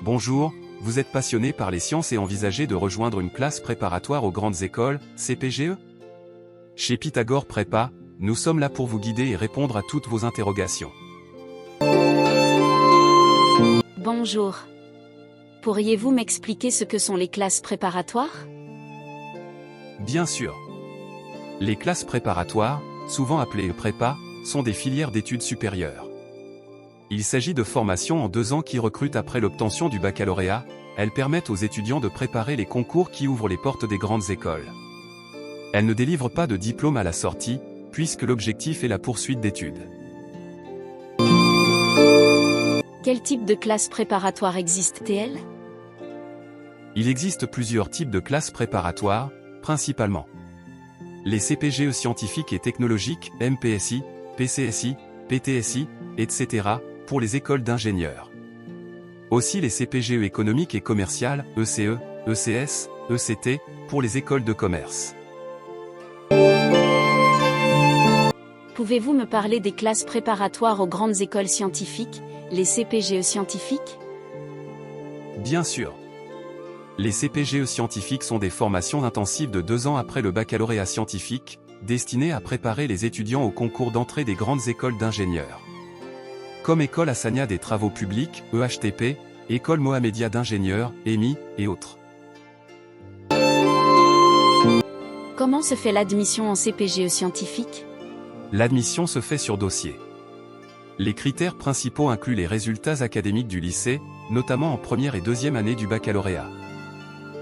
Bonjour, vous êtes passionné par les sciences et envisagez de rejoindre une classe préparatoire aux grandes écoles, CPGE? Chez Pythagore Prépa, nous sommes là pour vous guider et répondre à toutes vos interrogations. Bonjour. Pourriez-vous m'expliquer ce que sont les classes préparatoires? Bien sûr. Les classes préparatoires, souvent appelées prépa, sont des filières d'études supérieures. Il s'agit de formations en 2 ans qui recrutent après l'obtention du baccalauréat. Elles permettent aux étudiants de préparer les concours qui ouvrent les portes des grandes écoles. Elles ne délivrent pas de diplôme à la sortie, puisque l'objectif est la poursuite d'études. Quel type de classe préparatoire existe-t-elle? Il existe plusieurs types de classes préparatoires, principalement les CPGE scientifiques et technologiques, MPSI, PCSI, PTSI, etc., pour les écoles d'ingénieurs. Aussi les CPGE économiques et commerciales, ECE, ECS, ECT, pour les écoles de commerce. Pouvez-vous me parler des classes préparatoires aux grandes écoles scientifiques, les CPGE scientifiques? Bien sûr. Les CPGE scientifiques sont des formations intensives de 2 ans après le baccalauréat scientifique, destinées à préparer les étudiants au concours d'entrée des grandes écoles d'ingénieurs. Comme École Hassania des Travaux Publics, EHTP, École Mohamedia d'ingénieurs, EMI, et autres. Comment se fait l'admission en CPGE scientifique? L'admission se fait sur dossier. Les critères principaux incluent les résultats académiques du lycée, notamment en première et deuxième année du baccalauréat.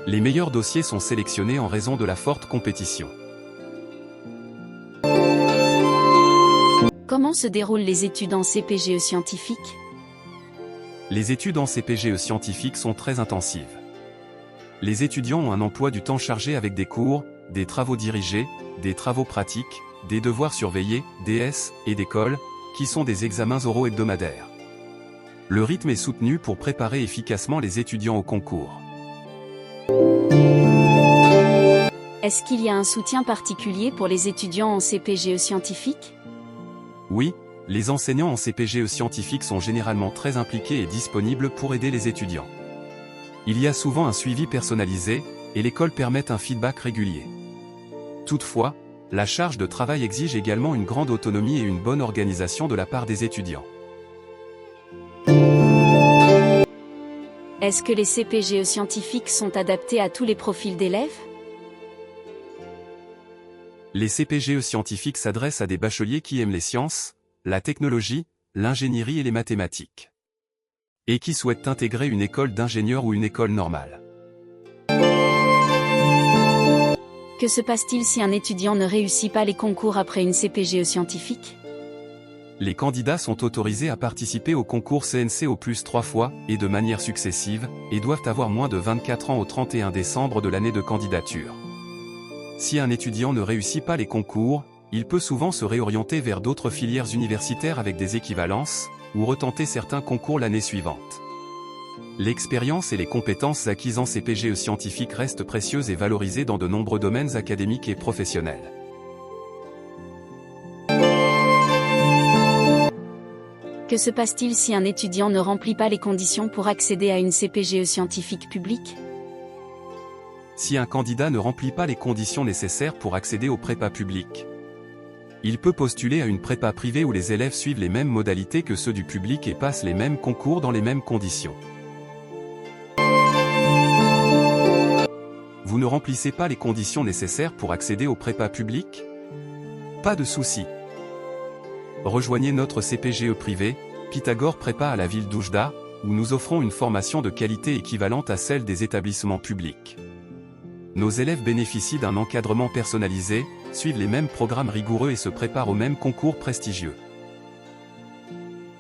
Les meilleurs dossiers sont sélectionnés en raison de la forte compétition. Comment se déroulent les études en CPGE scientifique? Les études en CPGE scientifique sont très intensives. Les étudiants ont un emploi du temps chargé avec des cours, des travaux dirigés, des travaux pratiques, des devoirs surveillés, DS, et des cols, qui sont des examens oraux hebdomadaires. Le rythme est soutenu pour préparer efficacement les étudiants au concours. Est-ce qu'il y a un soutien particulier pour les étudiants en CPGE scientifique? Oui, les enseignants en CPGE scientifique sont généralement très impliqués et disponibles pour aider les étudiants. Il y a souvent un suivi personnalisé, et l'école permet un feedback régulier. Toutefois, la charge de travail exige également une grande autonomie et une bonne organisation de la part des étudiants. Est-ce que les CPGE scientifiques sont adaptés à tous les profils d'élèves? Les CPGE scientifiques s'adressent à des bacheliers qui aiment les sciences, la technologie, l'ingénierie et les mathématiques. Et qui souhaitent intégrer une école d'ingénieurs ou une école normale. Que se passe-t-il si un étudiant ne réussit pas les concours après une CPGE scientifique? Les candidats sont autorisés à participer au concours CNC au plus 3 fois, et de manière successive, et doivent avoir moins de 24 ans au 31 décembre de l'année de candidature. Si un étudiant ne réussit pas les concours, il peut souvent se réorienter vers d'autres filières universitaires avec des équivalences, ou retenter certains concours l'année suivante. L'expérience et les compétences acquises en CPGE scientifique restent précieuses et valorisées dans de nombreux domaines académiques et professionnels. Que se passe-t-il si un étudiant ne remplit pas les conditions pour accéder à une CPGE scientifique publique? Si un candidat ne remplit pas les conditions nécessaires pour accéder aux prépas publiques, il peut postuler à une prépa privée où les élèves suivent les mêmes modalités que ceux du public et passent les mêmes concours dans les mêmes conditions. Vous ne remplissez pas les conditions nécessaires pour accéder aux prépas publiques? Pas de souci. Rejoignez notre CPGE privé, Pythagore Prépa à la ville d'Oujda, où nous offrons une formation de qualité équivalente à celle des établissements publics. Nos élèves bénéficient d'un encadrement personnalisé, suivent les mêmes programmes rigoureux et se préparent aux mêmes concours prestigieux.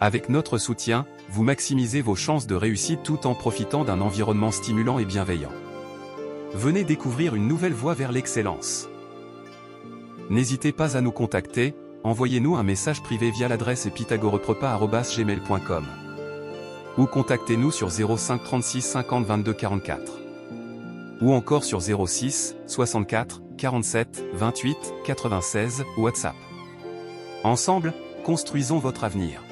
Avec notre soutien, vous maximisez vos chances de réussite tout en profitant d'un environnement stimulant et bienveillant. Venez découvrir une nouvelle voie vers l'excellence. N'hésitez pas à nous contacter, envoyez-nous un message privé via l'adresse pythagoreprepa@gmail.com ou contactez-nous sur 05 36 50 22 44 ou encore sur 06 64 47 28 96 WhatsApp. Ensemble, construisons votre avenir.